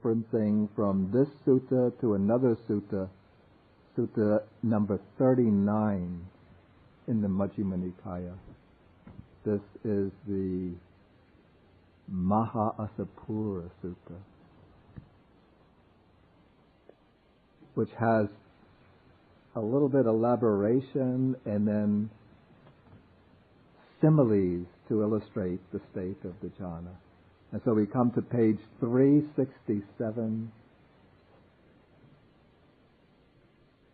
referencing from this sutta to another sutta, sutta number 39 in the Majjhima Nikaya. This is the Maha Assapura Sutta, which has a little bit elaboration and then similes to illustrate the state of the jhana. And so we come to page 367,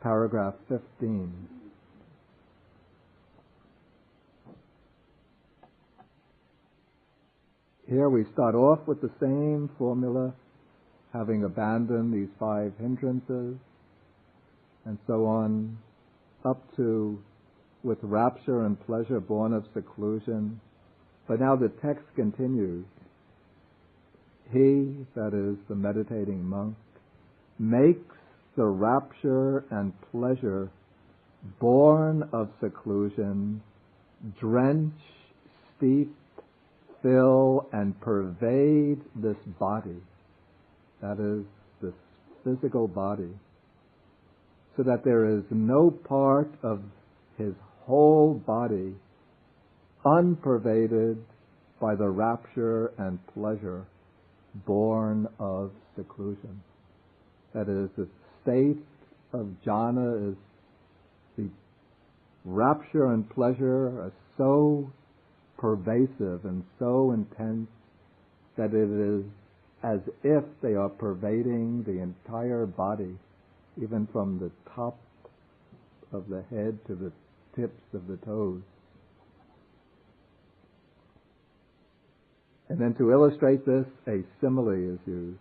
paragraph 15. Here we start off with the same formula, having abandoned these 5 hindrances, and so on, up to with rapture and pleasure born of seclusion. But now the text continues. He, that is the meditating monk, makes the rapture and pleasure born of seclusion drench, steep, fill, and pervade this body, that is, this physical body, so that there is no part of his whole body unpervaded by the rapture and pleasure born of seclusion. That is, the state of jhana is the rapture and pleasure are so pervasive and so intense that it is as if they are pervading the entire body, even from the top of the head to the tips of the toes. And then to illustrate this, a simile is used.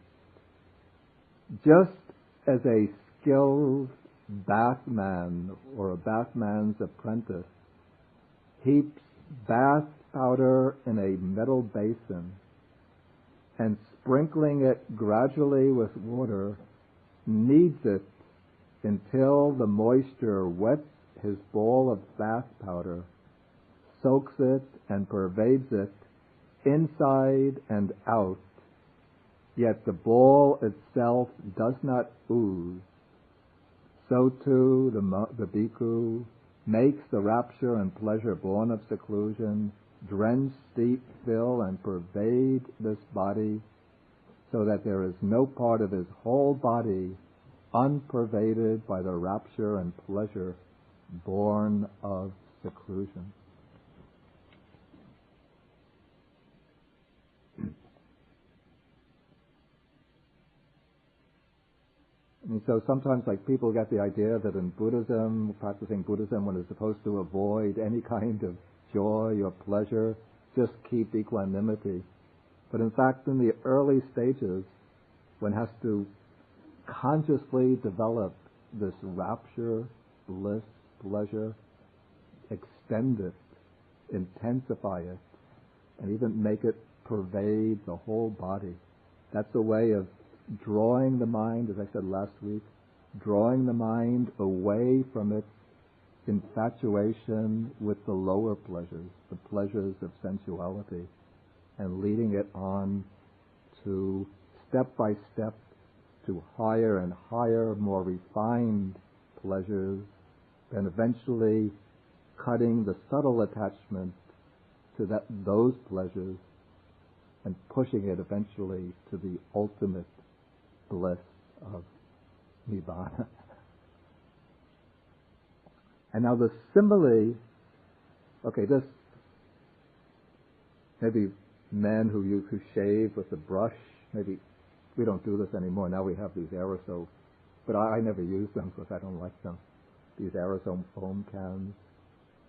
Just as a skilled bathman or a bathman's apprentice heaps bath powder in a metal basin and sprinkling it gradually with water kneads it until the moisture wets his ball of bath powder, soaks it and pervades it inside and out, yet the ball itself does not ooze, so too the bhikkhu makes the rapture and pleasure born of seclusion drench, steep, fill, and pervade this body, so that there is no part of his whole body unpervaded by the rapture and pleasure born of seclusion. And so sometimes, like, people get the idea that in Buddhism, practicing Buddhism, one is supposed to avoid any kind of joy or pleasure, just keep equanimity. But in fact, in the early stages, one has to consciously develop this rapture, bliss, pleasure, extend it, intensify it, and even make it pervade the whole body. That's a way of drawing the mind, as I said last week, drawing the mind away from its infatuation with the lower pleasures, the pleasures of sensuality, and leading it on to step by step to higher and higher, more refined pleasures, and eventually cutting the subtle attachment to those pleasures and pushing it eventually to the ultimate bliss of nibbana. And now the simile, okay, this, maybe men who shave with a brush, maybe we don't do this anymore. Now we have these aerosol, but I never use them because I don't like them, these aerosol foam cans.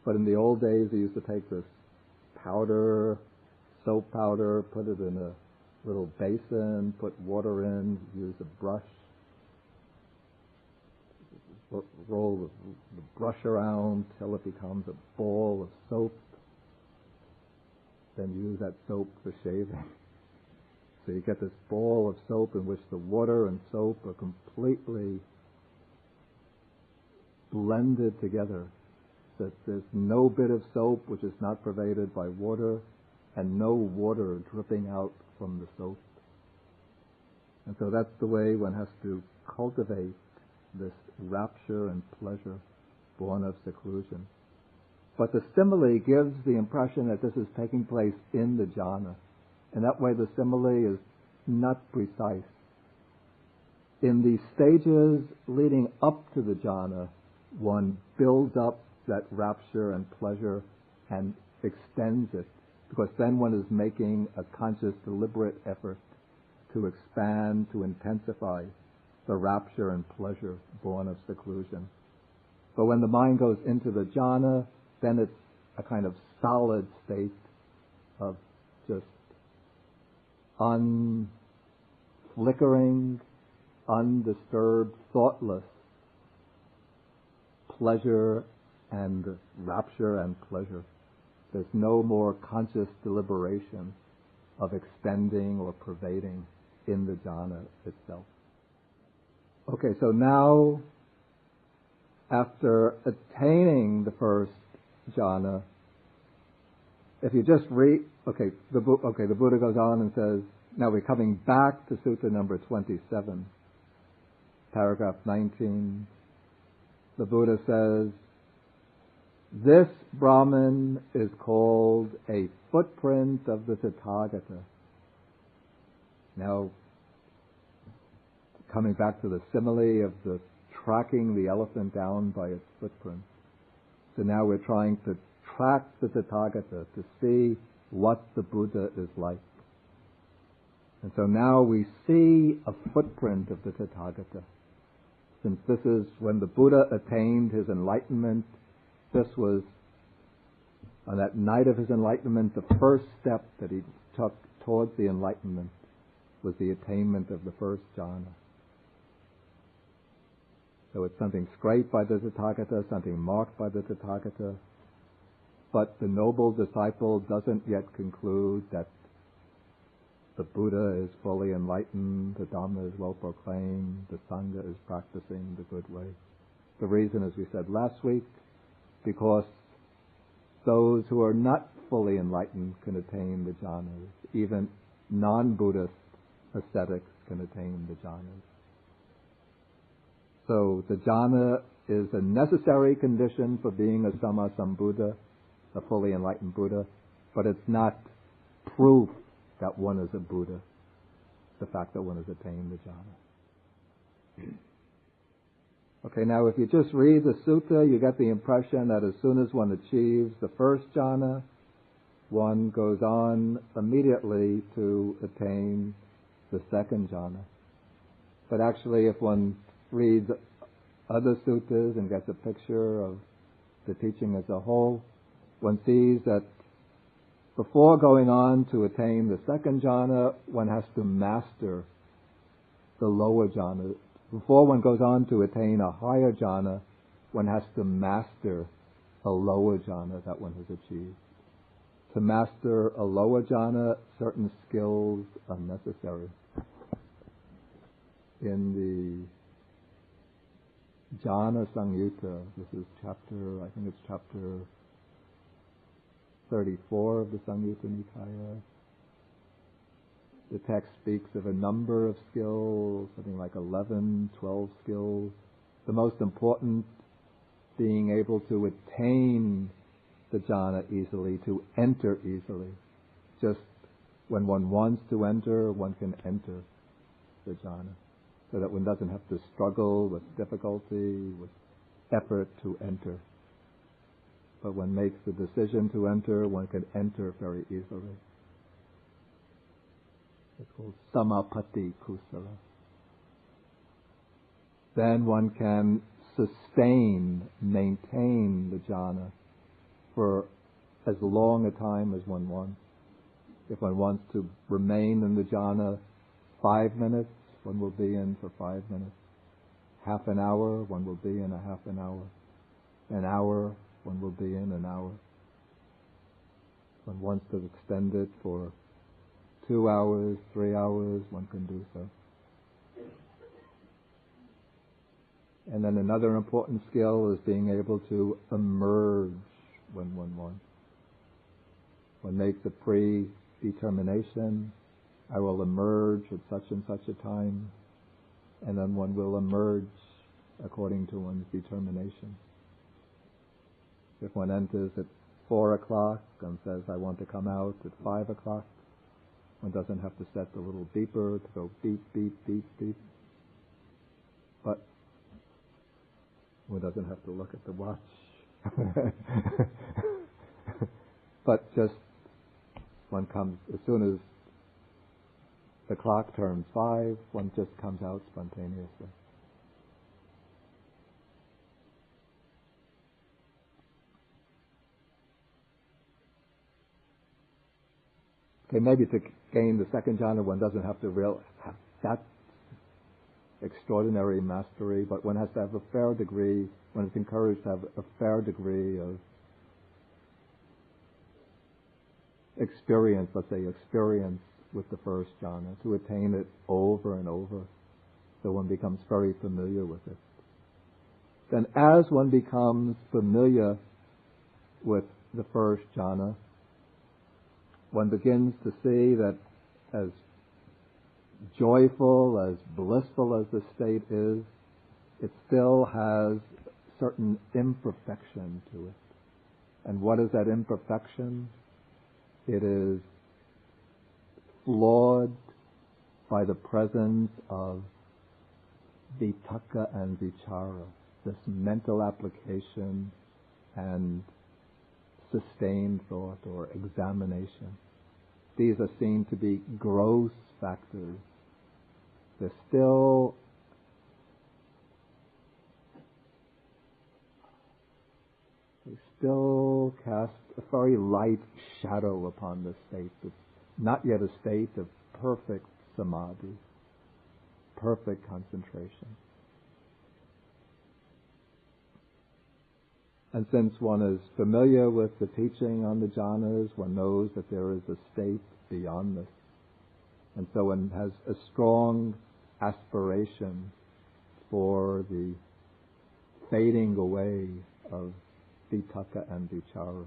But in the old days, they used to take this powder, soap powder, put it in a little basin, put water in, use a brush, roll the brush around till it becomes a ball of soap, then use that soap for shaving. So you get this ball of soap in which the water and soap are completely blended together, so that there's no bit of soap which is not pervaded by water, and no water dripping out from the soap. And so that's the way one has to cultivate this rapture and pleasure born of seclusion. But the simile gives the impression that this is taking place in the jhana. And that way the simile is not precise. In the stages leading up to the jhana, one builds up that rapture and pleasure and extends it, because then one is making a conscious, deliberate effort to expand, to intensify the rapture and pleasure born of seclusion. But when the mind goes into the jhana, then it's a kind of solid state of just unflickering, undisturbed, thoughtless pleasure and rapture and pleasure. There's no more conscious deliberation of extending or pervading in the jhana itself. Okay, so now, after attaining the first jhana, if you just read, the Buddha goes on and says, now we're coming back to Sutta number 27, paragraph 19. The Buddha says, this Brahman is called a footprint of the Tathagata. Now, coming back to the simile of the tracking the elephant down by its footprint. So now we're trying to track the Tathagata to see what the Buddha is like. And so now we see a footprint of the Tathagata. Since this is when the Buddha attained his enlightenment, this was, on that night of his enlightenment, the first step that he took towards the enlightenment was the attainment of the first jhana. So it's something scraped by the Tathagata, something marked by the Tathagata, but the noble disciple doesn't yet conclude that the Buddha is fully enlightened, the Dhamma is well proclaimed, the Sangha is practicing the good way. The reason, as we said last week, because those who are not fully enlightened can attain the jhanas. Even non-Buddhist ascetics can attain the jhanas. So the jhana is a necessary condition for being a Sammasambuddha, a fully enlightened Buddha, but it's not proof that one is a Buddha, the fact that one has attained the jhana. Okay, now if you just read the sutta, you get the impression that as soon as one achieves the first jhana, one goes on immediately to attain the second jhana. But actually, if one reads other suttas and gets a picture of the teaching as a whole, one sees that before going on to attain the second jhana, one has to master the lower jhana. Before one goes on to attain a higher jhana, one has to master a lower jhana that one has achieved. To master a lower jhana, certain skills are necessary. In the Jhana Samyutta, this is chapter 34 of the Samyutta Nikaya. The text speaks of a number of skills, something like 11, 12 skills. The most important being able to attain the jhana easily, to enter easily. Just when one wants to enter, one can enter the jhana, so that one doesn't have to struggle with difficulty, with effort to enter. But one makes the decision to enter, one can enter very easily. It's called samapatti kusala. Then one can maintain the jhana for as long a time as one wants. If one wants to remain in the jhana 5 minutes, one will be in for 5 minutes. Half an hour, one will be in a half an hour. An hour, one will be in an hour. One wants to extend it for 2 hours, 3 hours, one can do so. And then another important skill is being able to emerge when one wants. One makes a predetermination I will emerge at such and such a time, and then one will emerge according to one's determination. If one enters at 4 o'clock and says, I want to come out at 5 o'clock, one doesn't have to set the little beeper to go beep, beep, beep, beep. But one doesn't have to look at the watch. But just one comes, as soon as the clock turns 5, one just comes out spontaneously. Okay, maybe to gain the second jhana, one doesn't have to have that extraordinary mastery, but one has to have a fair degree, one is encouraged to have a fair degree of experience, let's say experience with the first jhana, to attain it over and over, so one becomes very familiar with it. Then as one becomes familiar with the first jhana, one begins to see that as joyful, as blissful as the state is, it still has certain imperfection to it. And what is that imperfection? It is flawed by the presence of vitakka and vichara, this mental application and sustained thought or examination. These are seen to be gross factors. They still cast a very light shadow upon the state. It's not yet a state of perfect samadhi, perfect concentration. And since one is familiar with the teaching on the jhanas, one knows that there is a state beyond this. And so one has a strong aspiration for the fading away of vitakka and vichara.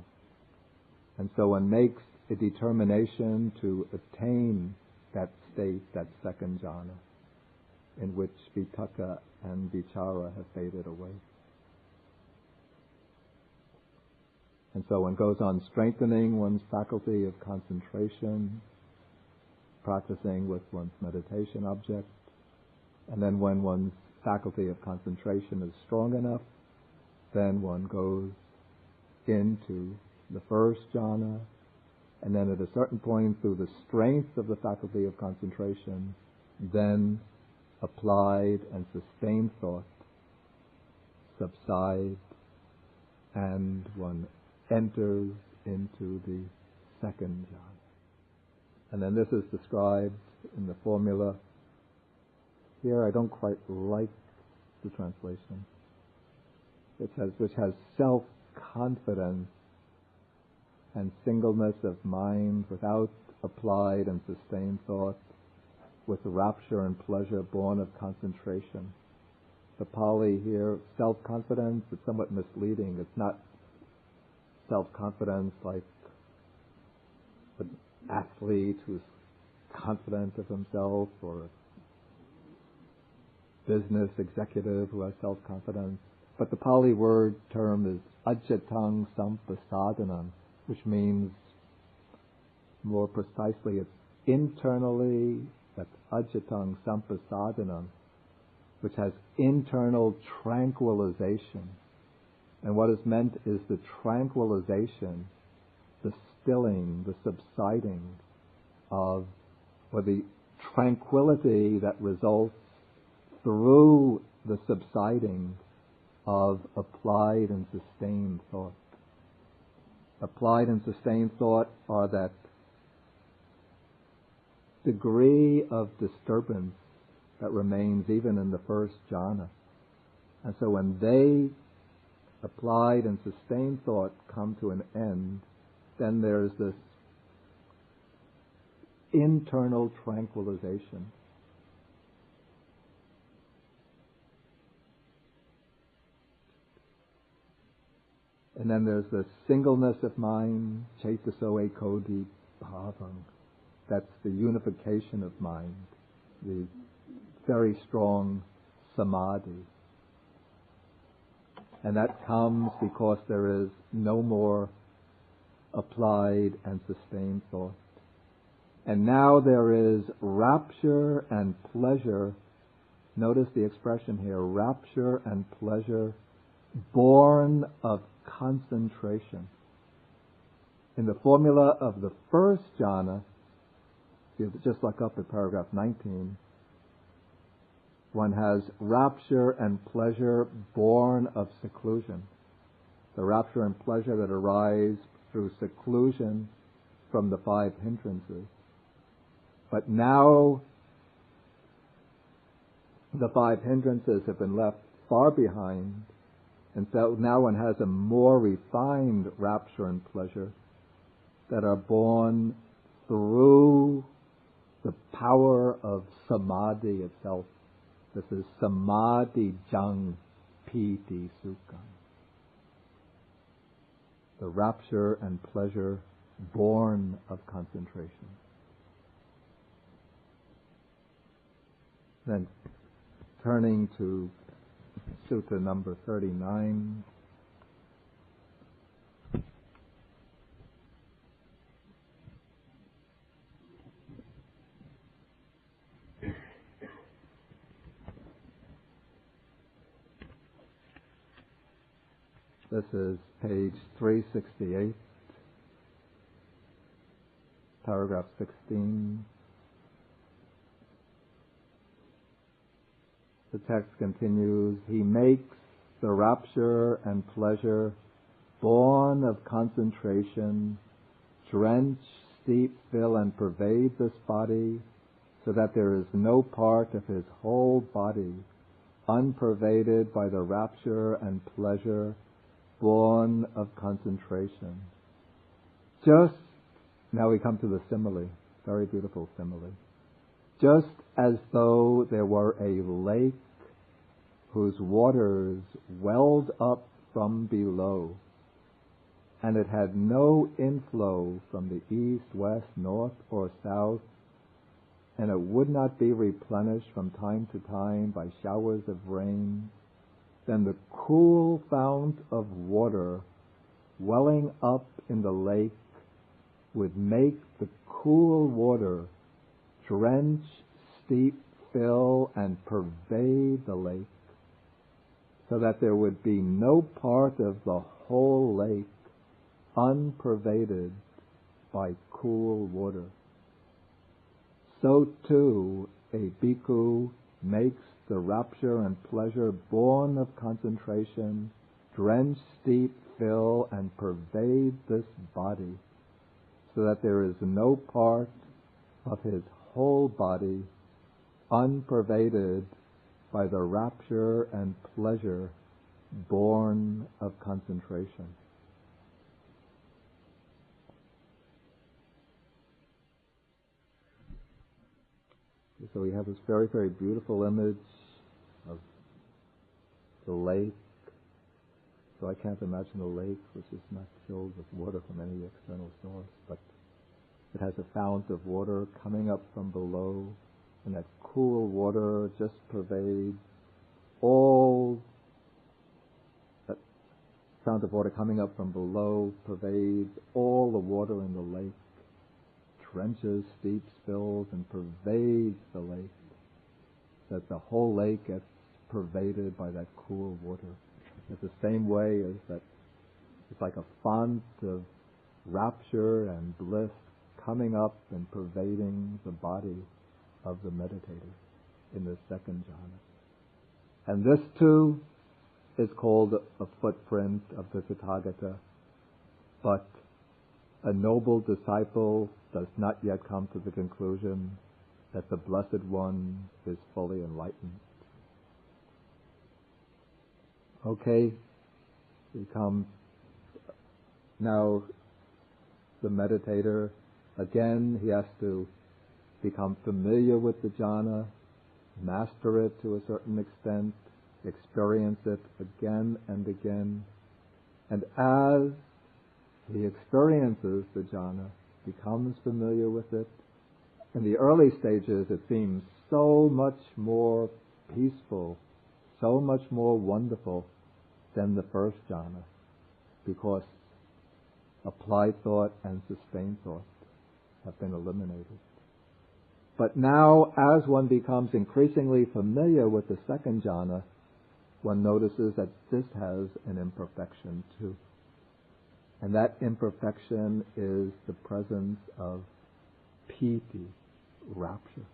And so one makes a determination to attain that state, that second jhana, in which vitakka and vichara have faded away. And so one goes on strengthening one's faculty of concentration, practicing with one's meditation object. And then when one's faculty of concentration is strong enough, then one goes into the first jhana. And then at a certain point, through the strength of the faculty of concentration, then applied and sustained thought subside, and one enters into the second jhana. And then this is described in the formula. Here I don't quite like the translation. Which has self-confidence and singleness of mind without applied and sustained thought, with rapture and pleasure born of concentration. The Pali here, self-confidence, it's somewhat misleading. It's not self-confidence like an athlete who's confident of himself, or a business executive who has self-confidence. But the Pali word term is ajjatang sampasadanam, which means, more precisely, it's internally, that's ajjatang sampasadanam, which has internal tranquilization. And what is meant is the tranquilization, the stilling, the subsiding of, or the tranquility that results through the subsiding of applied and sustained thought. Applied and sustained thought are that degree of disturbance that remains even in the first jhana. And so when they, applied and sustained thought, come to an end, then there's this internal tranquilization. And then there's the singleness of mind, chaitaso ekodi bhavang, That's the unification of mind, the very strong samadhi. And that comes because there is no more applied and sustained thought. And now there is rapture and pleasure. Notice the expression here, rapture and pleasure born of concentration. In the formula of the first jhana, if you just look up at paragraph 19, one has rapture and pleasure born of seclusion. The rapture and pleasure that arise through seclusion from the five hindrances. But now the five hindrances have been left far behind, and so now one has a more refined rapture and pleasure that are born through the power of samadhi itself. This is samadhi jang piti sukham. The rapture and pleasure born of concentration. Then turning to Sutta number 39. This is page 368, paragraph 16. The text continues, he makes the rapture and pleasure born of concentration, drench, steep, fill, and pervade this body, so that there is no part of his whole body unpervaded by the rapture and pleasure born of concentration. Just, now we come to the simile, very beautiful simile. Just as though there were a lake whose waters welled up from below, and it had no inflow from the east, west, north, or south, and it would not be replenished from time to time by showers of rain, then the cool fount of water welling up in the lake would make the cool water drench, steep, fill, and pervade the lake, so that there would be no part of the whole lake unpervaded by cool water. So too a bhikkhu makes the rapture and pleasure born of concentration drench, steep, fill, and pervade this body, so that there is no part of his whole body unpervaded by the rapture and pleasure born of concentration. So we have this very, very beautiful image of the lake. So I can't imagine a lake which is not filled with water from any external source, but it has a fount of water coming up from below, and that cool water just pervades all. That fount of water coming up from below pervades all the water in the lake, drenches, steeps, fills, and pervades the lake, that the whole lake gets pervaded by that cool water. It's the same way as that it's like a font of rapture and bliss coming up and pervading the body of the meditator in the second jhana. And this too is called a footprint of the Tathagata, but a noble disciple does not yet come to the conclusion that the Blessed One is fully enlightened. Okay, we come now, the meditator, again he has to become familiar with the jhana, master it to a certain extent, experience it again and again, and as he experiences the jhana, becomes familiar with it, In the early stages, it seems so much more peaceful, so much more wonderful than the first jhana, because applied thought and sustained thought have been eliminated. But now, as one becomes increasingly familiar with the second jhana, one notices that this has an imperfection too. And that imperfection is the presence of piti, rapture.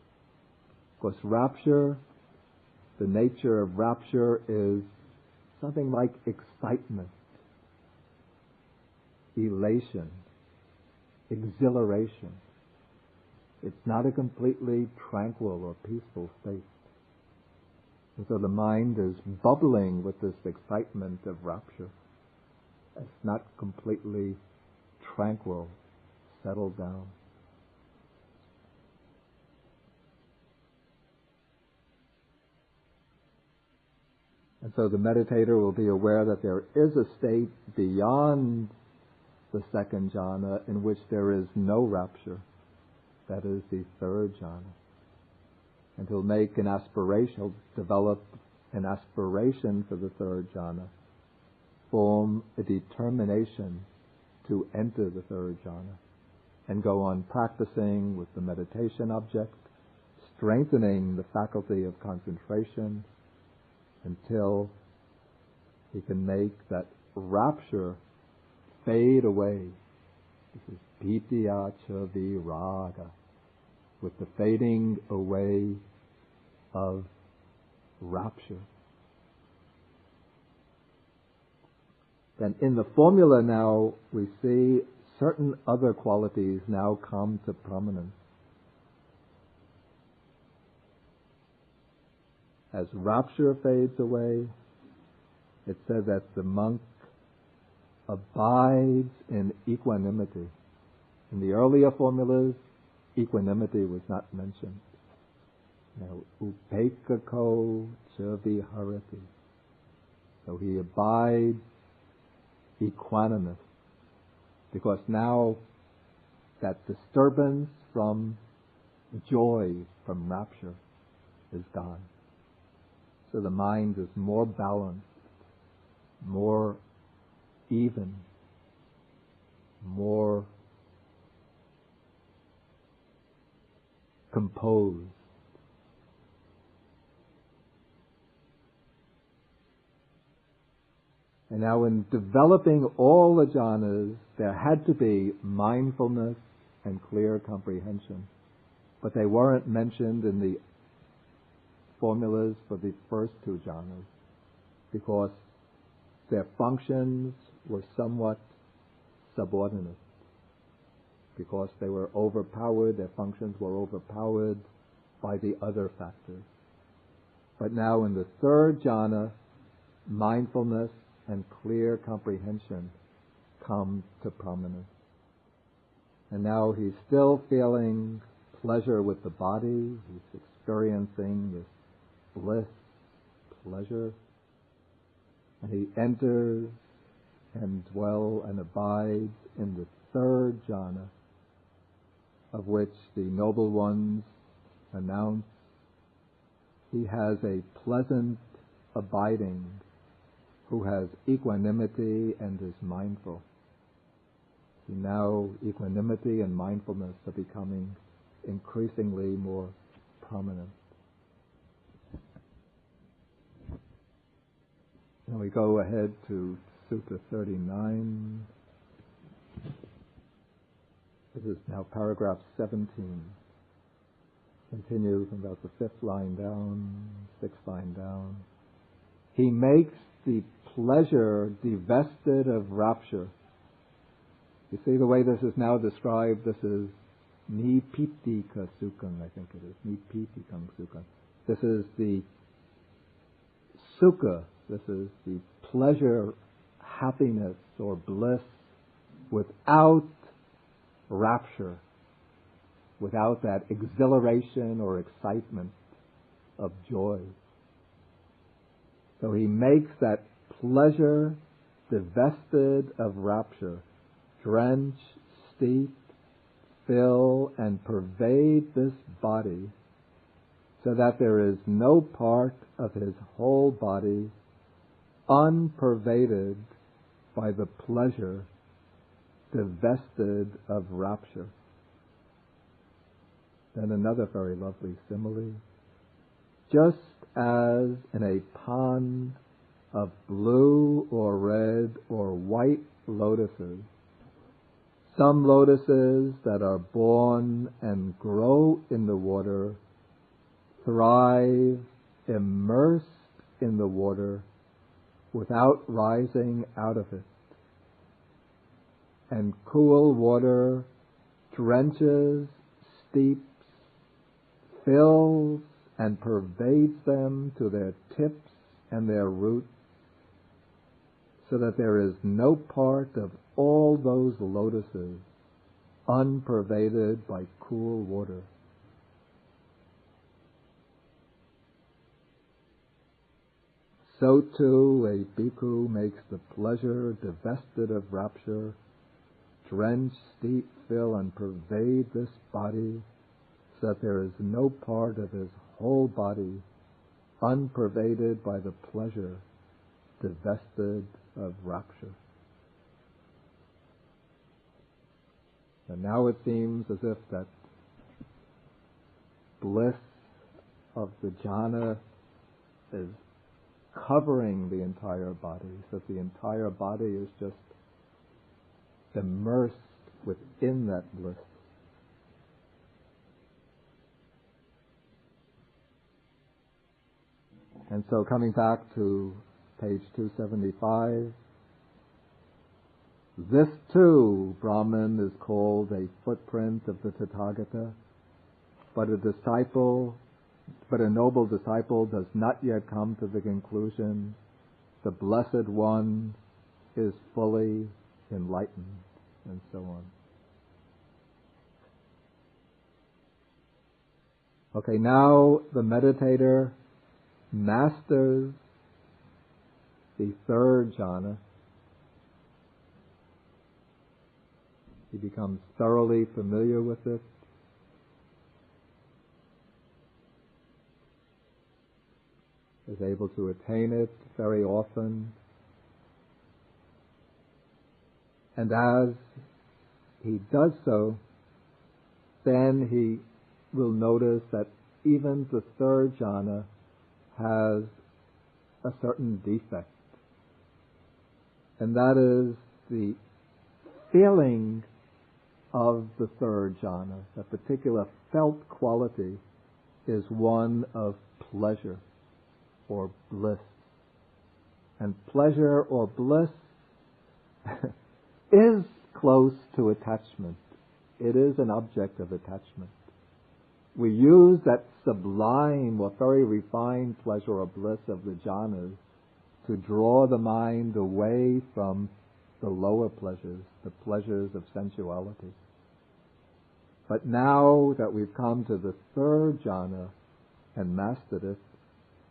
Of course, rapture, the nature of rapture is something like excitement, elation, exhilaration. It's not a completely tranquil or peaceful state. And so the mind is bubbling with this excitement of rapture. It's not completely tranquil, settled down. And so the meditator will be aware that there is a state beyond the second jhana in which there is no rapture. That is the third jhana. And he'll make an aspiration, he'll develop an aspiration for the third jhana, form a determination to enter the third jhana, and go on practicing with the meditation object, strengthening the faculty of concentration until he can make that rapture fade away. This is pitya cha viraga, with the fading away of rapture. Then in the formula now we see certain other qualities now come to prominence. As rapture fades away, it says that the monk abides in equanimity. In the earlier formulas, equanimity was not mentioned. Now, upekako cha viharati. So he abides equanimous, because now that disturbance from joy, from rapture, is gone. So the mind is more balanced, more even, more composed. And now in developing all the jhanas, there had to be mindfulness and clear comprehension. But they weren't mentioned in the formulas for the first two jhanas, because their functions were somewhat subordinate. Because they were overpowered, their functions were overpowered by the other factors. But now in the third jhana, mindfulness and clear comprehension come to prominence. And now he's still feeling pleasure with the body, he's experiencing this bliss, pleasure, and he enters and dwells and abides in the third jhana, of which the noble ones announce he has a pleasant abiding, who has equanimity and is mindful. See, now equanimity and mindfulness are becoming increasingly more prominent. Now we go ahead to Sutta 39. This is now paragraph 17. Continue from about the fifth line down, sixth line down. He makes the pleasure divested of rapture. You see the way this is now described? This is nipitika sukham, I think it is. Nipitikam sukham. This is the sukha. This is the pleasure, happiness, or bliss without rapture, without that exhilaration or excitement of joy. So he makes that pleasure divested of rapture, drenched, steeped, fill, and pervade this body, so that there is no part of his whole body unpervaded by the pleasure, divested of rapture. Then another very lovely simile. Just as in a pond of blue or red or white lotuses, some lotuses that are born and grow in the water thrive immersed in the water without rising out of it. And cool water drenches, steeps, fills, and pervades them to their tips and their roots, so that there is no part of all those lotuses unpervaded by cool water. So too a bhikkhu makes the pleasure divested of rapture drench, steep, fill, and pervade this body, so that there is no part of his whole body unpervaded by the pleasure divested of rapture. And now it seems as if that bliss of the jhana is covering the entire body, so that the entire body is just immersed within that bliss. And so coming back to page 275, this too, Brahman, is called a footprint of the Tathagata, but a noble disciple does not yet come to the conclusion the Blessed One is fully enlightened, and so on. Okay, now the meditator masters the third jhana. He becomes thoroughly familiar with it. Is able to attain it very often. And as he does so, then he will notice that even the third jhana has a certain defect. And that is the feeling of the third jhana. That particular felt quality is one of pleasure or bliss. And pleasure or bliss is close to attachment. It is an object of attachment. We use that sublime or very refined pleasure or bliss of the jhanas to draw the mind away from the lower pleasures, the pleasures of sensuality. But now that we've come to the third jhana and mastered it,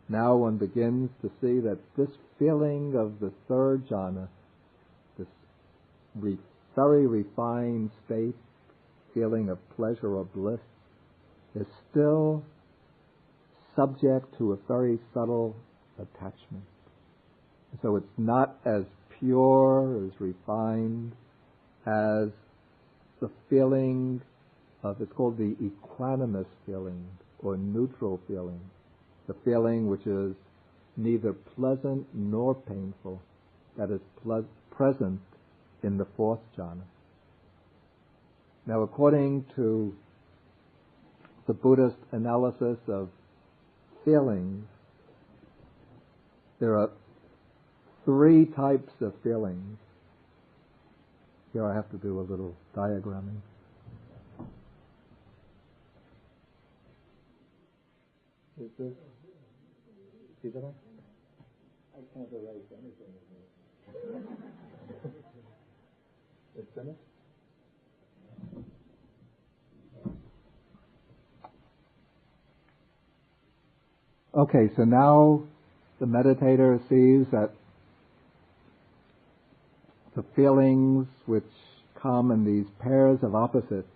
now one begins to see that this feeling of the third jhana, this very refined state, feeling of pleasure or bliss, is still subject to a very subtle attachment. So it's not as pure, as refined as the feeling of, it's called the equanimous feeling or neutral feeling, the feeling which is neither pleasant nor painful, that is present in the fourth jhana. Now, according to the Buddhist analysis of feelings, there are three types of feelings. Here I have to do a little diagramming. Is this? See that? I can't erase anything. It's finished? Okay, so now the meditator sees that the feelings which come in these pairs of opposites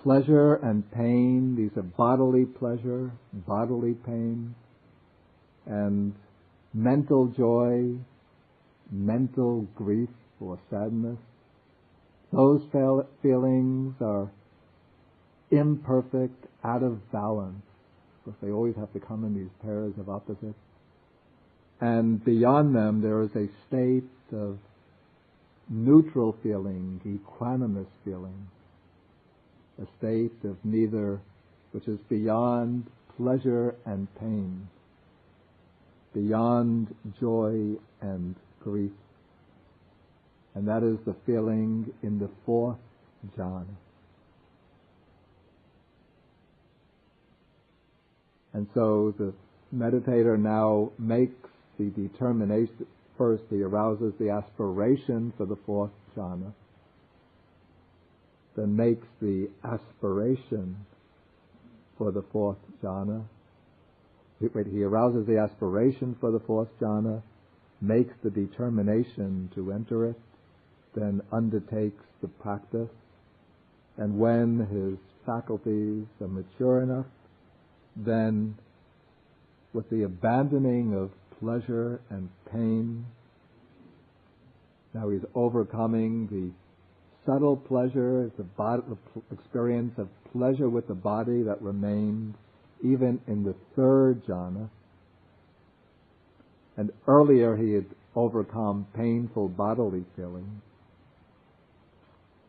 pleasure and pain. These are bodily pleasure, bodily pain, and mental joy, mental grief or sadness. Those feelings are imperfect, out of balance, because they always have to come in these pairs of opposites. And beyond them, there is a state of neutral feeling, equanimous feeling, a state of neither, which is beyond pleasure and pain, beyond joy and grief. And that is the feeling in the fourth jhana. And so the meditator now makes the determination. First, he arouses the aspiration for the fourth jhana, then makes the aspiration for the fourth jhana. He arouses the aspiration for the fourth jhana, makes the determination to enter it, then undertakes the practice, and when his faculties are mature enough, then with the abandoning of pleasure and pain, now he's overcoming the subtle pleasure, the experience of pleasure with the body that remained even in the third jhana. And earlier he had overcome painful bodily feelings.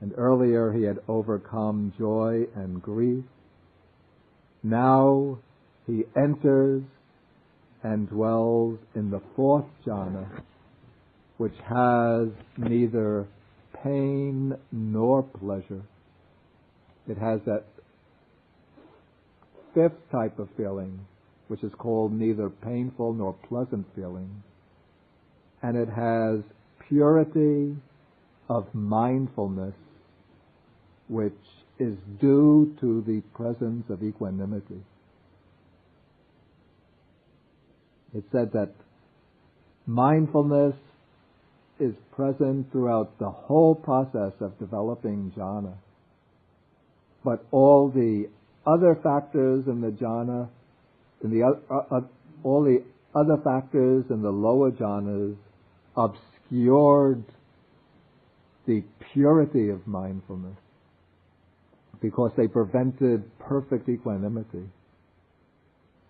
And earlier he had overcome joy and grief. Now he enters and dwells in the fourth jhana, which has neither pain nor pleasure. It has that fifth type of feeling, which is called neither painful nor pleasant feeling. And it has purity of mindfulness, which is due to the presence of equanimity. It said that mindfulness is present throughout the whole process of developing jhana. But all the other factors in the jhana, all the other factors in the lower jhanas obscured the purity of mindfulness because they prevented perfect equanimity.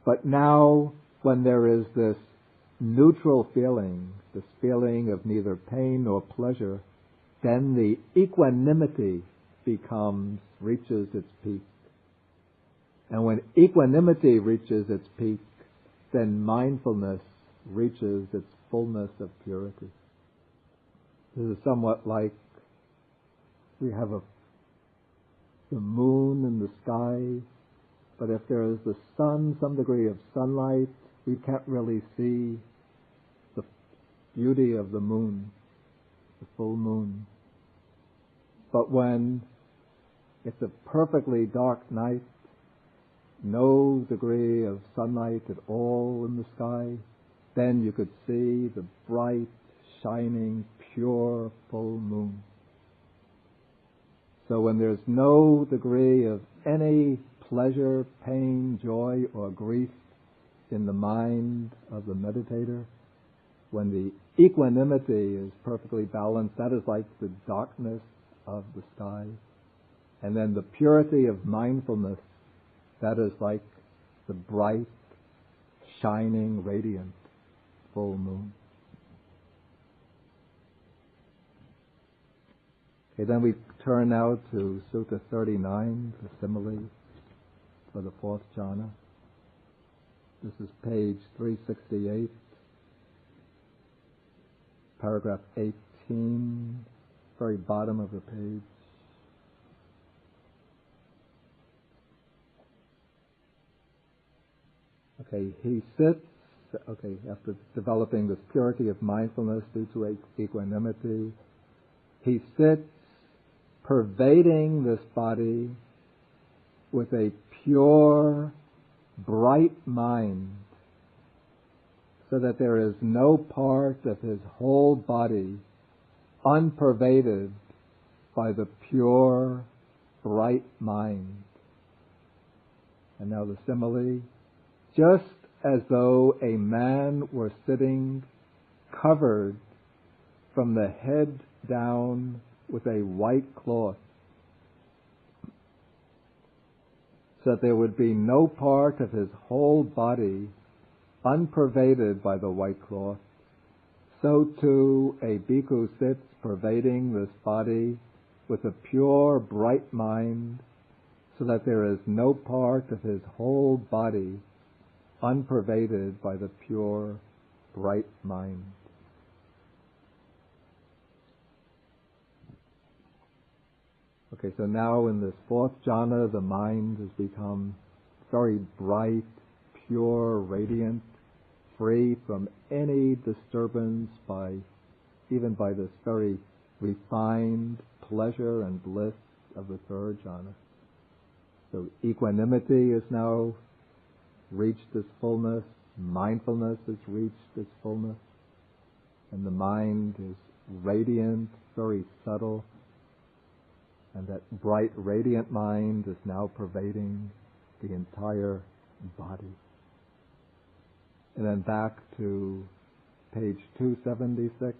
But now, when there is this neutral feeling, this feeling of neither pain nor pleasure, then the equanimity reaches its peak. And when equanimity reaches its peak, then mindfulness reaches its fullness of purity. This is somewhat like we have the moon in the sky, but if there is the sun, some degree of sunlight, we can't really see the beauty of the moon, the full moon. But when it's a perfectly dark night, no degree of sunlight at all in the sky, then you could see the bright, shining, pure, full moon. So when there's no degree of any pleasure, pain, joy, or grief in the mind of the meditator, when the equanimity is perfectly balanced, that is like the darkness of the sky. And then the purity of mindfulness, that is like the bright, shining, radiant, full moon. Okay, then we turn now to Sutta 39, the simile for the fourth jhana. This is page 368, paragraph 18, very bottom of the page. Okay, he sits, after developing this purity of mindfulness due to equanimity, he sits pervading this body with a pure, bright mind, so that there is no part of his whole body unpervaded by the pure, bright mind. And now the simile. Just as though a man were sitting covered from the head down with a white cloth, so that there would be no part of his whole body unpervaded by the white cloth, so too a bhikkhu sits pervading this body with a pure, bright mind, so that there is no part of his whole body unpervaded by the pure, bright mind. Okay, so now in this fourth jhana, the mind has become very bright, pure, radiant, free from any disturbance even by this very refined pleasure and bliss of the third jhana. So equanimity has now reached its fullness, mindfulness has reached its fullness, and the mind is radiant, very subtle, and that bright, radiant mind is now pervading the entire body. And then back to page 276.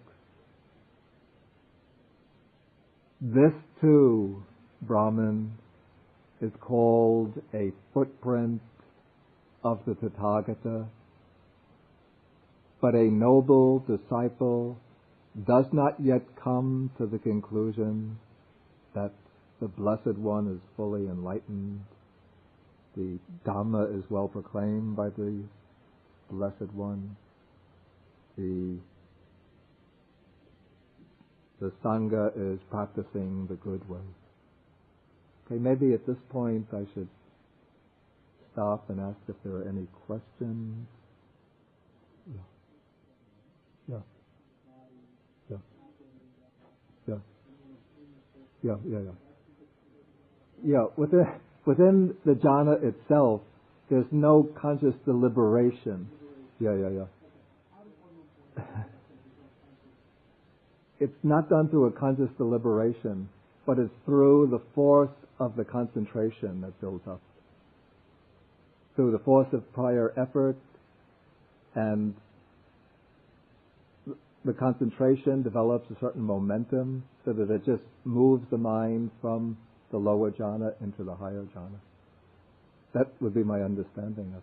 This too, Brahman, is called a footprint of the Tathagata, but a noble disciple does not yet come to the conclusion that the Blessed One is fully enlightened, the Dhamma is well proclaimed by the Blessed One, the Sangha is practicing the good way. Okay, maybe at this point I should stop and ask if there are any questions. Yeah. Yeah, within the jhana itself, there's no conscious deliberation. Yeah. It's not done through a conscious deliberation, but it's through the force of the concentration that builds up. Through the force of prior effort, and the concentration develops a certain momentum so that it just moves the mind from the lower jhana into the higher jhana. That would be my understanding of it.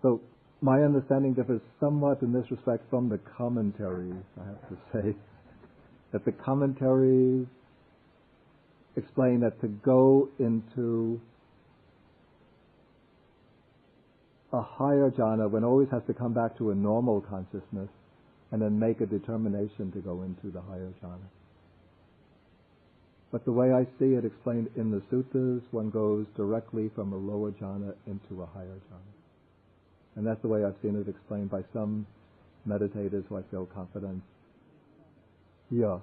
So my understanding differs somewhat in this respect from the commentaries, I have to say. That the commentaries explain that to go into a higher jhana, one always has to come back to a normal consciousness and then make a determination to go into the higher jhana. But the way I see it explained in the suttas, one goes directly from a lower jhana into a higher jhana. And that's the way I've seen it explained by some meditators who I feel confident. Yeah,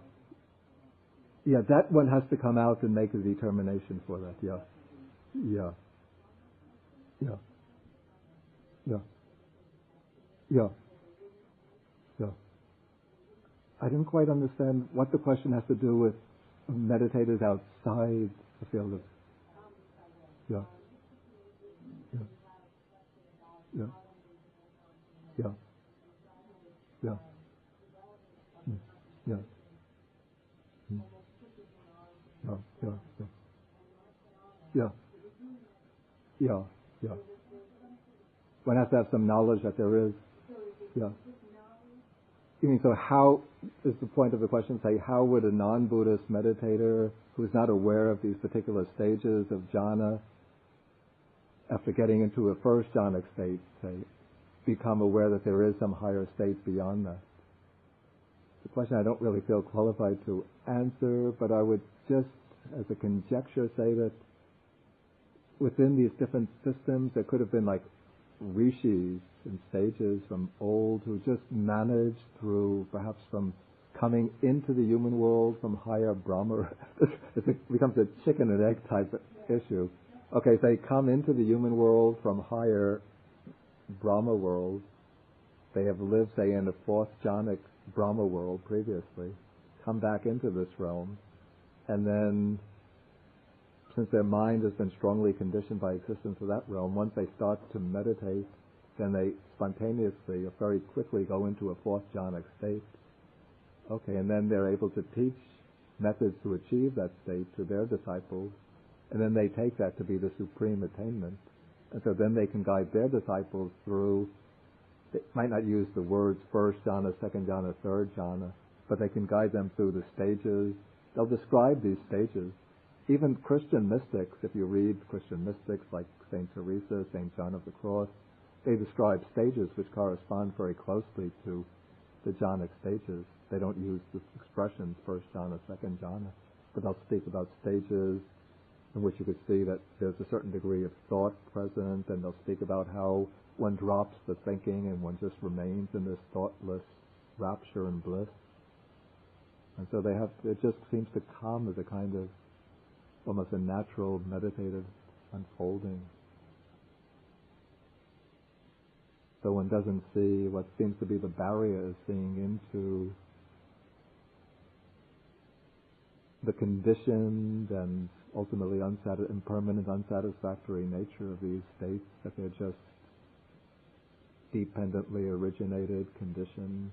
that one has to come out and make a determination for that. Yeah. I didn't quite understand what the question has to do with meditators outside the field of... Yeah. One has to have some knowledge that there is. Yeah. You mean, so how is the point of the question, say, how would a non-Buddhist meditator who's not aware of these particular stages of jhana, after getting into a first jhanic state, say, become aware that there is some higher state beyond that? The question I don't really feel qualified to answer, but I would just, as a conjecture, say that within these different systems, there could have been like rishis and sages from old who just managed through, perhaps from coming into the human world from higher Brahma. It becomes a chicken and egg type issue. Okay, they come into the human world from higher Brahma world. They have lived, say, in a fourth jhanic Brahma world previously, come back into this realm, and then since their mind has been strongly conditioned by existence of that realm, once they start to meditate, then they spontaneously or very quickly go into a fourth jhanic state. Okay, and then they're able to teach methods to achieve that state to their disciples, and then they take that to be the supreme attainment. And so then they can guide their disciples through, they might not use the words first jhana, second jhana, third jhana, but they can guide them through the stages. They'll describe these stages. Even Christian mystics, if you read Christian mystics like St. Teresa, St. John of the Cross, they describe stages which correspond very closely to the jhanic stages. They don't use the expressions first jhana, second jhana, but they'll speak about stages in which you could see that there's a certain degree of thought present, and they'll speak about how one drops the thinking and one just remains in this thoughtless rapture and bliss. And so it just seems to come as a kind of almost a natural meditative unfolding. So one doesn't see what seems to be the barrier is seeing into the conditioned and ultimately impermanent, unsatisfactory nature of these states, that they're just dependently originated, conditioned,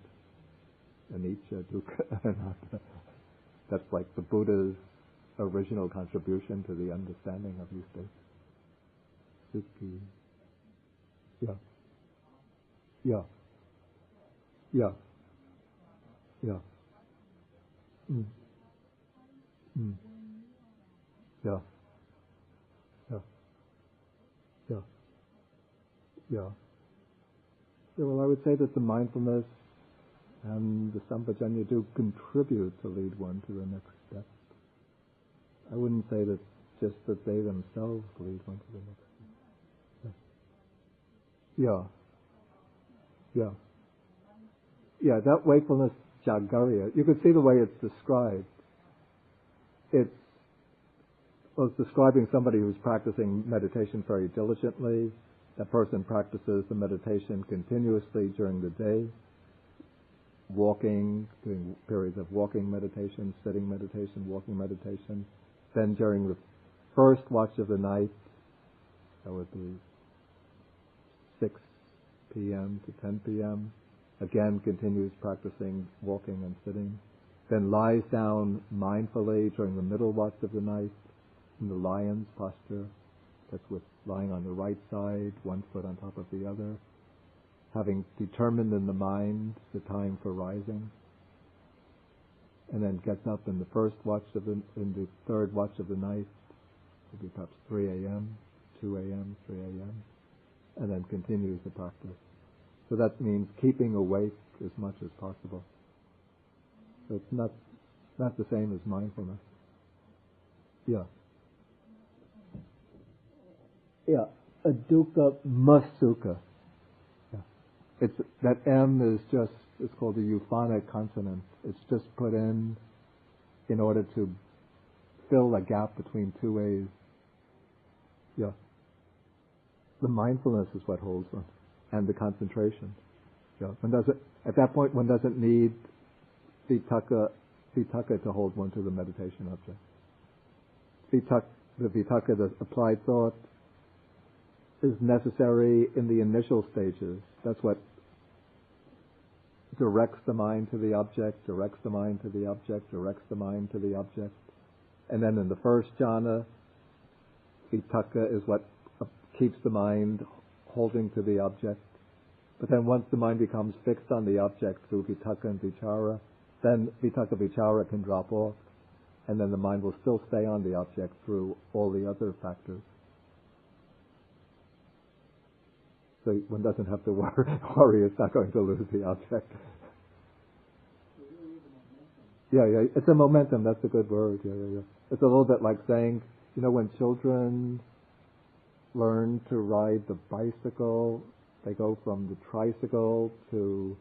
anicca, dukkha, anatta. That's like the Buddha's original contribution to the understanding of these states. Sukhi. Yeah. Yeah. Yeah. Yeah. Mm. Mm. Yeah. Yeah. Yeah. Yeah. Yeah. Well, I would say that the mindfulness and the sampajanya do contribute to lead one to the next step. I wouldn't say that just that they themselves lead one to the next step. Yeah. Yeah. Yeah, that wakefulness, jagarya, you could see the way it's described. It's describing somebody who's practicing meditation very diligently. That person practices the meditation continuously during the day, walking, doing periods of walking meditation, sitting meditation, walking meditation. Then during the first watch of the night, that would be 6 p.m. to 10 p.m., again continues practicing walking and sitting. Then lies down mindfully during the middle watch of the night in the lion's posture. That's with lying on the right side, one foot on top of the other, having determined in the mind the time for rising. And then gets up in the third watch of the night, maybe perhaps 3 a.m., 2 a.m., 3 a.m., and then continues the practice. So that means keeping awake as much as possible. So it's not the same as mindfulness. Yeah. Yeah. Adukkha masukha. Yeah. It's that M it's called a euphonic consonant. It's just put in order to fill a gap between two A's. Yeah. The mindfulness is what holds one, and the concentration. Yeah. At that point one doesn't need vitakka to hold one to the meditation object. The vitakka, the applied thought, is necessary in the initial stages. That's what directs the mind to the object, directs the mind to the object, directs the mind to the object. And then in the first jhana, vitakka is what keeps the mind holding to the object. But then once the mind becomes fixed on the object through vitakka and vichara, then vitakka vichara can drop off, and then the mind will still stay on the object through all the other factors. So one doesn't have to worry it's not going to lose the object. Yeah, it's a momentum, that's a good word. Yeah. It's a little bit like saying, when children learn to ride the bicycle, they go from the tricycle to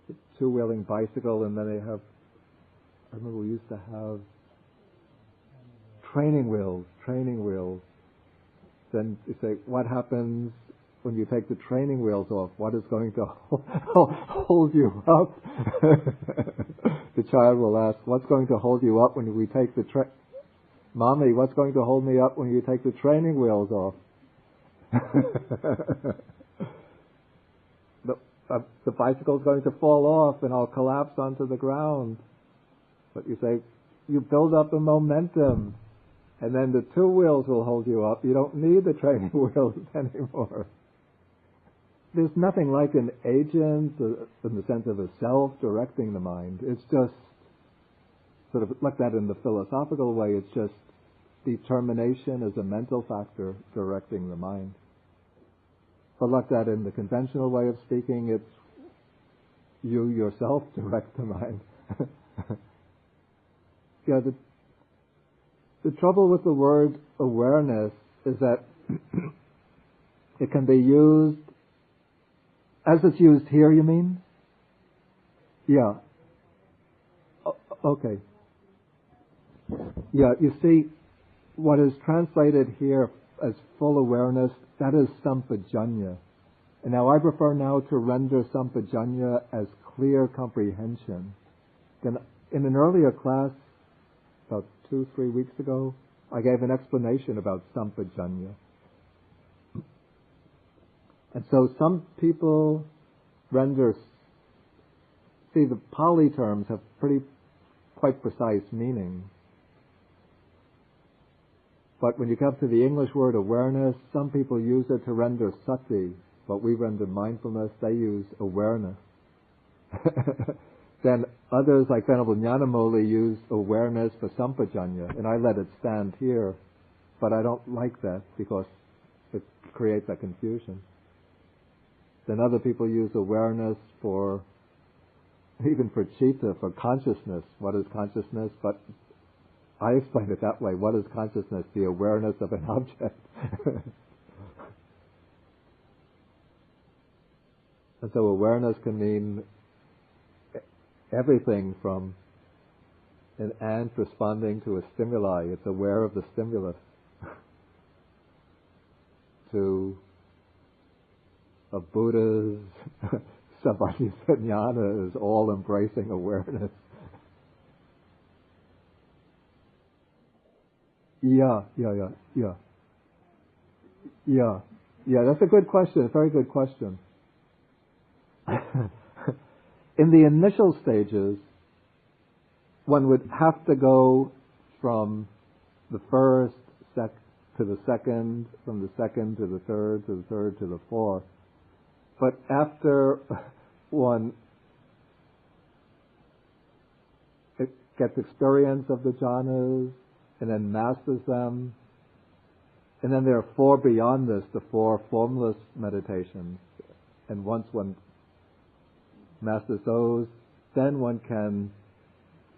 the two-wheeling bicycle, and then I remember we used to have training wheels. Then you say, what happens when you take the training wheels off? What is going to hold you up? The child will ask, what's going to hold you up when we take the Mommy, what's going to hold me up when you take the training wheels off? The bicycle's going to fall off and I'll collapse onto the ground. But you say, you build up a momentum, and then the two wheels will hold you up. You don't need the training wheels anymore. There's nothing like an agent in the sense of a self directing the mind. It's just sort of like that in the philosophical way. It's just determination as a mental factor directing the mind. But like that in the conventional way of speaking, it's you yourself direct the mind. Yeah, the trouble with the word awareness is that it can be used as it's used here, you mean? Yeah. Okay. Yeah, you see, what is translated here as full awareness, that is sampajanya. And now I prefer now to render sampajanya as clear comprehension. Then in an earlier class, about 2-3 weeks ago, I gave an explanation about sampajanya. And so some people render, see, the Pali terms have quite precise meaning. But when you come to the English word awareness, some people use it to render sati. What we render mindfulness, they use awareness. Then others, like Venerable Nyanamoli, use awareness for sampajanya, and I let it stand here. But I don't like that because it creates a confusion. Then other people use awareness for, even for citta, for consciousness. What is consciousness? But I explain it that way. What is consciousness? The awareness of an object. And so awareness can mean everything from an ant responding to a stimuli. It's aware of the stimulus. To a Buddha's Sabhajnana is all embracing awareness. Yeah, that's a good question, a very good question. In the initial stages, one would have to go from the first to the second, from the second to the third, to the third to the fourth. But after one gets experience of the jhanas and then masters them, and then there are four beyond this, the four formless meditations. And once one masters those, then one can,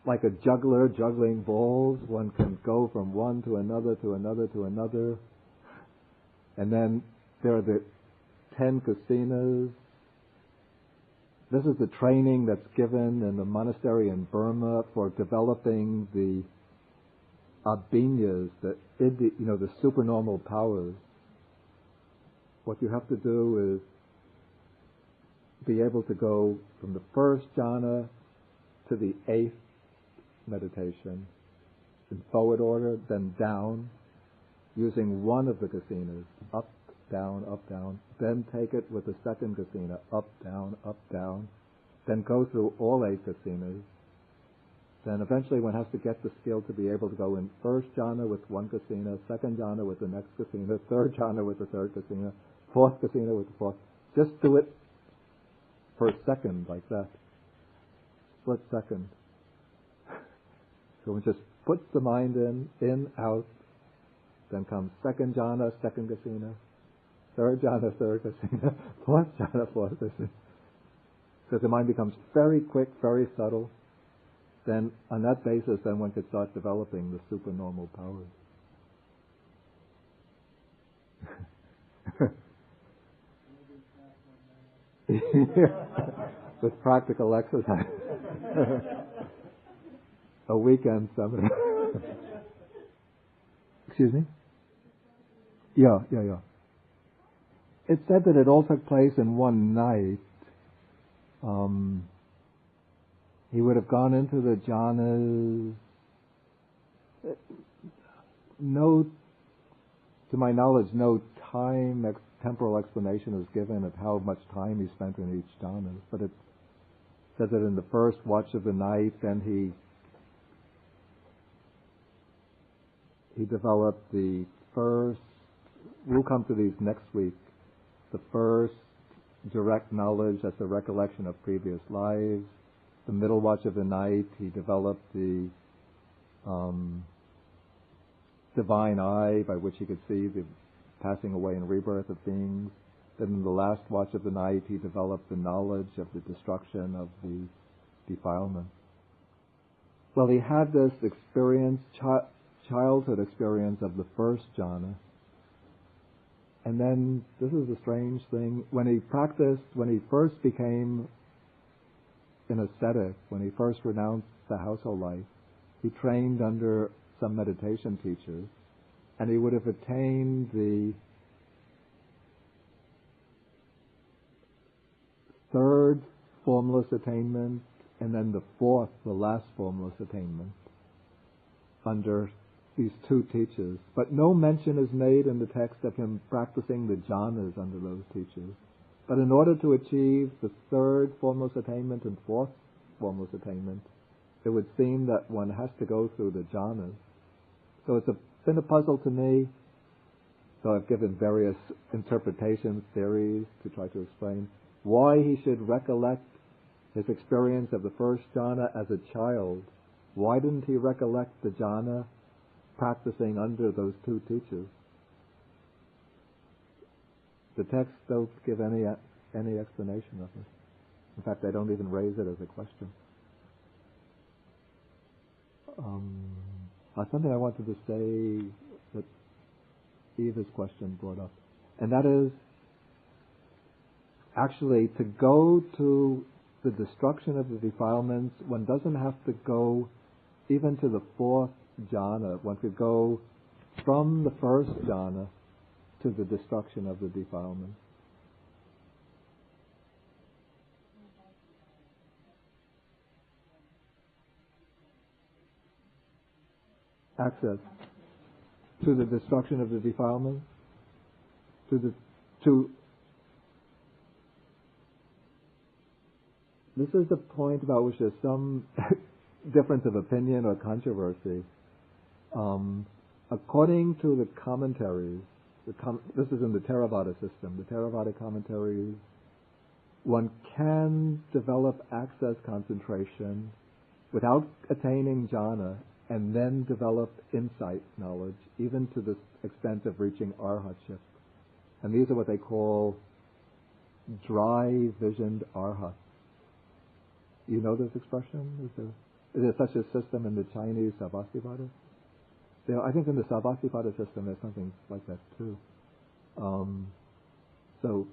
like a juggler juggling balls, one can go from one to another to another to another. And then there are the 10 kasinas. This is the training that's given in the monastery in Burma for developing the abhinyas, the supernormal powers. What you have to do is be able to go from the first jhana to the 8th meditation in forward order, then down, using one of the kasinas, up, down, then take it with the second kasina, up, down, then go through all 8 kasinas. Then eventually one has to get the skill to be able to go in first jhana with one kasina, second jhana with the next kasina, third jhana with the third kasina, fourth kasina with the fourth. Just do it per second like that. Split second. So one just puts the mind in, out, then comes second jhana, second kasina, third jhana, third kasina, fourth jhana, fourth kasina. So the mind becomes very quick, very subtle. Then on that basis, then one could start developing the supernormal powers. With practical exercise. A weekend seminar. Excuse me? Yeah. It said that it all took place in one night. He would have gone into the jhanas. no, to my knowledge, no temporal explanation is given of how much time he spent in each jhana, but it says that in the first watch of the night, then he developed the first, we'll come to these next week, the first direct knowledge, that's a recollection of previous lives. The middle watch of the night, he developed the divine eye by which he could see the passing away and rebirth of beings. Then in the last watch of the night, he developed the knowledge of the destruction of the defilement. Well, he had this experience, childhood experience of the first jhana. And then, this is a strange thing, when he first became an ascetic, when he first renounced the household life, he trained under some meditation teachers, and he would have attained the third formless attainment, and then the fourth, the last formless attainment, under these two teachers. But no mention is made in the text of him practicing the jhanas under those teachers. But in order to achieve the third formless attainment and fourth formless attainment, it would seem that one has to go through the jhanas. So it's been a puzzle to me. So I've given various interpretations, theories to try to explain why he should recollect his experience of the first jhana as a child. Why didn't he recollect the jhana practicing under those two teachers? The texts don't give any explanation of it. In fact, they don't even raise it as a question. Something I wanted to say that Eva's question brought up, and that is actually to go to the destruction of the defilements, one doesn't have to go even to the fourth jhana. One could go from the first jhana to the destruction of the defilements. Access to the destruction of the defilements, this is the point about which there's some difference of opinion or controversy. According to the commentaries, this is in the Theravada system, the Theravada commentaries, one can develop access concentration without attaining jhana and then develop insight knowledge, even to the extent of reaching arhatship. And these are what they call dry-visioned arhats. You know this expression? Is there such a system in the Chinese Sarvastivada? I think in the Sarvastivada system there's something like that too. So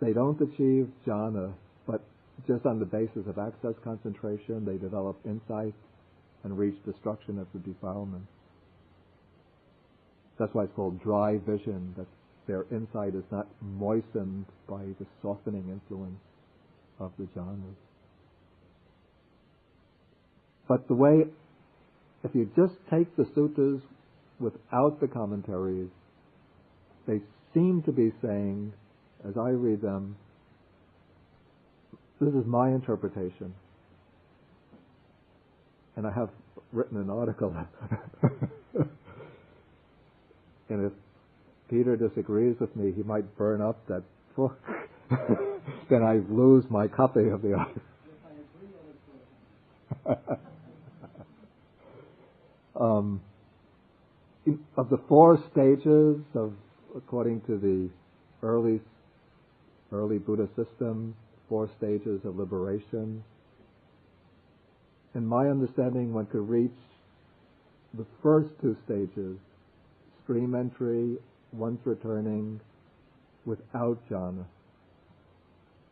they don't achieve jhana, but just on the basis of access concentration, they develop insight and reach destruction of the defilement. That's why it's called dry vision, that their insight is not moistened by the softening influence of the jhanas. But the way, if you just take the suttas without the commentaries, they seem to be saying, as I read them, this is my interpretation, and I have written an article, and if Peter disagrees with me, he might burn up that book, then I lose my copy of the article. Of the four stages according to the early Buddha system, 4 stages of liberation, in my understanding, one could reach the first 2 stages, stream entry, once returning, without jhana.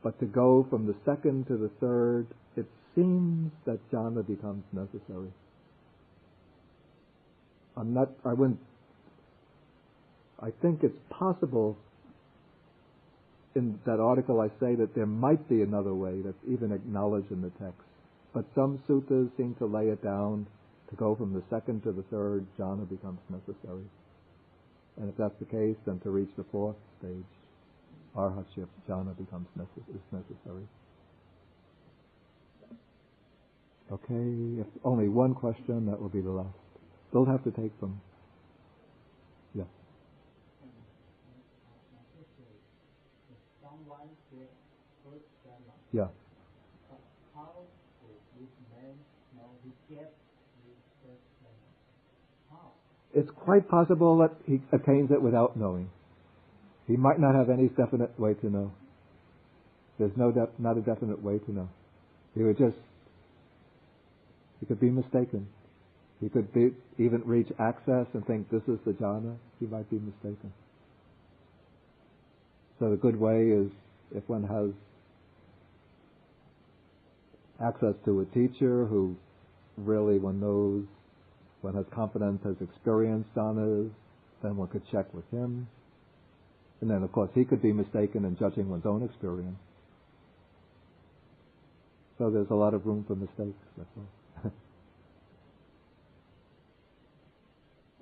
But to go from the second to the third, it seems that jhana becomes necessary. I think it's possible, in that article I say that there might be another way that's even acknowledged in the text. But some suttas seem to lay it down To go from the second to the third jhana becomes necessary. And if that's the case, then to reach the fourth stage, arhatship jhana becomes necessary. Okay, if only one question, that will be the last. Don't have to take them. Yeah. Yeah. How does this man know he gets this first jhana? How? It's quite possible that he attains it without knowing. He might not have any definite way to know. There's not a definite way to know. He could be mistaken. He could even reach access and think this is the jhana. He might be mistaken. So the good way is if one has access to a teacher who really one knows, one has confidence, has experienced jhanas, then one could check with him. And then of course he could be mistaken in judging one's own experience. So there's a lot of room for mistakes, that's all.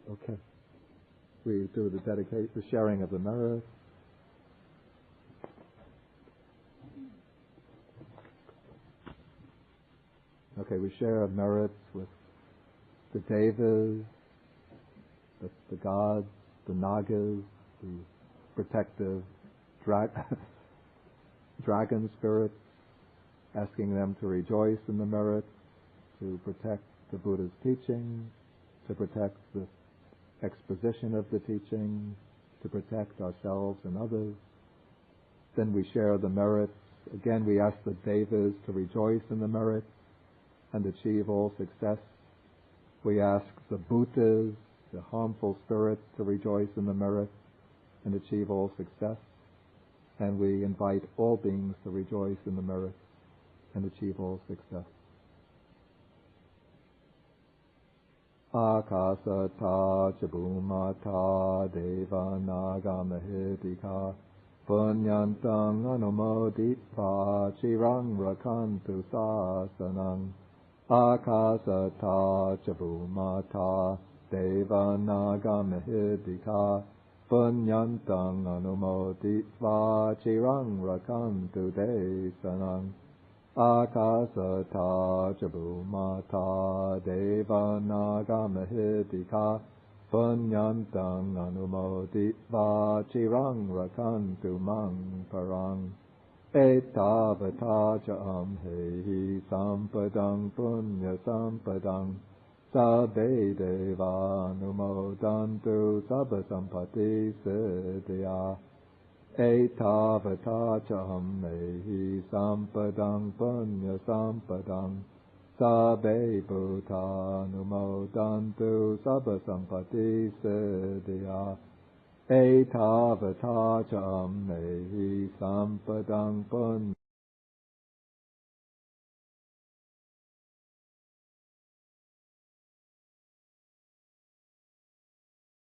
Okay. We do the sharing of the merits. Okay, we share merits with the devas, the gods, the nagas, the protective dragon spirits, asking them to rejoice in the merits, to protect the Buddha's teaching, to protect the exposition of the teaching, to protect ourselves and others. Then we share the merits. Again, we ask the devas to rejoice in the merits and achieve all success. We ask the bhutas, the harmful spirits, to rejoice in the merits and achieve all success. And we invite all beings to rejoice in the merits and achieve all success. Akasata chabhumata deva naga mahitika punyantang anumoditva chirang rakantu sasanang. Akasata chabhumata deva naga mahitika punyantang anumoditva chirang rakantu desanang. Akasata chabhumata deva naga mahitika punyantang anumoditva chirang rakantu mang parang. Etavata jam hehi sampadang punya sampadang sabbe deva anumodantu sabba sampati siddhya. Etavata cham mehi sampadang punya sampadang sabbe bhutanumodantu sabba sampati siddhya. Etavata cham mehi sampadang punya